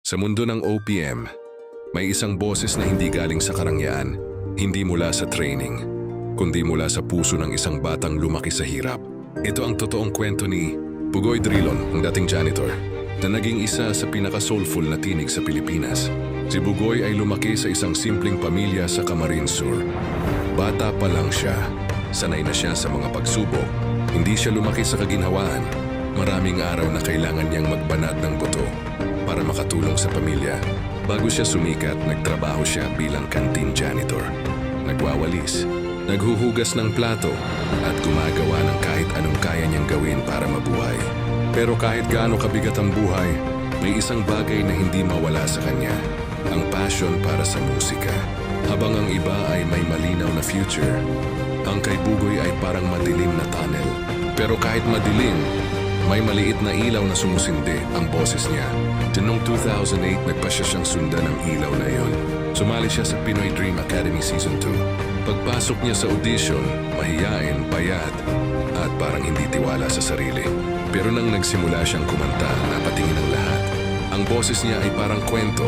Sa mundo ng OPM, may isang boses na hindi galing sa karangyaan, hindi mula sa training, kundi mula sa puso ng isang batang lumaki sa hirap. Ito ang totoong kwento ni Bugoy Drilon, ang dating janitor, na naging isa sa pinaka-soulful na tinig sa Pilipinas. Si Bugoy ay lumaki sa isang simpleng pamilya sa Camarines Sur. Bata pa lang siya, sanay na siya sa mga pagsubok. Hindi siya lumaki sa kaginhawaan. Maraming araw na kailangan niyang magbanat ng buto para makatulong sa pamilya. Bago siya sumikat, nagtrabaho siya bilang canteen janitor. Nagwawalis, naghuhugas ng plato, at gumagawa ng kahit anong kaya niyang gawin para mabuhay. Pero kahit gaano kabigat ang buhay, may isang bagay na hindi mawala sa kanya, ang passion para sa musika. Habang ang iba ay may malinaw na future, ang kay Bugoy ay parang madilim na tunnel. Pero kahit madilim, may maliit na ilaw na sumusindi ang boses niya. Noong 2008, nagpasya siyang sundan ng ilaw na yon. Sumali siya sa Pinoy Dream Academy Season 2. Pagpasok niya sa audition, mahiyain, bayad, at parang hindi tiwala sa sarili. Pero nang nagsimula siyang kumanta, napatingin ang lahat. Ang boses niya ay parang kwento.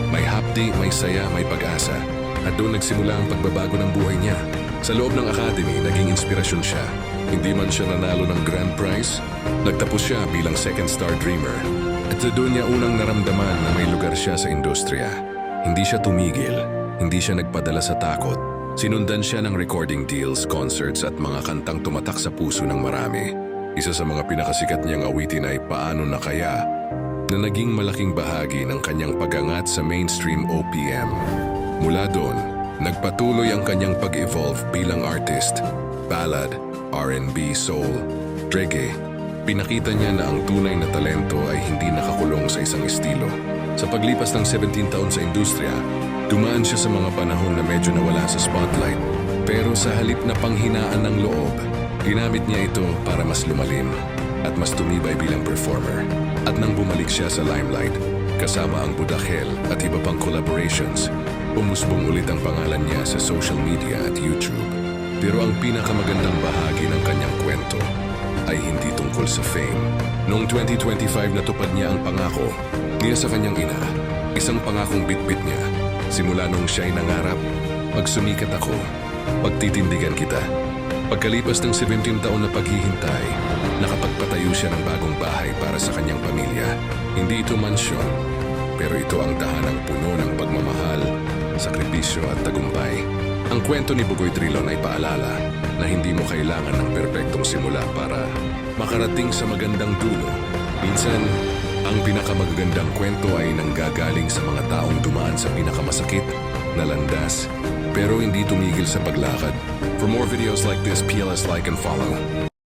May hapdi, may saya, may pag-asa. At doon nagsimula ang pagbabago ng buhay niya. Sa loob ng academy, naging inspirasyon siya. Hindi man siya nanalo ng grand prize, nagtapos siya bilang second star dreamer. At doon niya unang naramdaman na may lugar siya sa industriya. Hindi siya tumigil, hindi siya nagpadala sa takot. Sinundan siya ng recording deals, concerts at mga kantang tumatak sa puso ng marami. Isa sa mga pinakasikat niyang awitin ay Paano Na Kaya, na naging malaking bahagi ng kanyang pag-angat sa mainstream OPM. Mula doon, nagpatuloy ang kanyang pag-evolve bilang artist. Ballad, R&B, soul, reggae. Pinakita niya na ang tunay na talento ay hindi nakakulong sa isang estilo. Sa paglipas ng 17 taon sa industriya, dumaan siya sa mga panahon na medyo nawala sa spotlight. Pero sa halip na panghinaan ng loob, ginamit niya ito para mas lumalim at mas tumibay bilang performer. At nang bumalik siya sa limelight, kasama ang Budakhel at iba pang collaborations, umusbong ulit ang pangalan niya sa social media at YouTube. Pero ang pinakamagandang bahagi ng kanyang kwento ay hindi tungkol sa fame. Noong 2025 natupad niya ang pangako niya sa kanyang ina. Isang pangakong bitbit niya. Simula nung siya'y nangarap, magsumikat ako, pagtitindigan kita. Pagkalipas ng 17 taon na paghihintay, nakapagpatayo siya ng bagong bahay para sa kanyang pamilya. Hindi ito mansyon, pero ito ang tahanang puno ng pagmamahal, sakripisyo at tagumpay. Ang kwento ni Bugoy Drilon ay paalala na hindi mo kailangan ng perpektong simula para makarating sa magandang dulo. Minsan, ang pinakamagagandang kwento ay nanggagaling sa mga taong dumaan sa pinakamasakit na landas pero hindi tumigil sa paglakad. For more videos like this, PLS like and follow.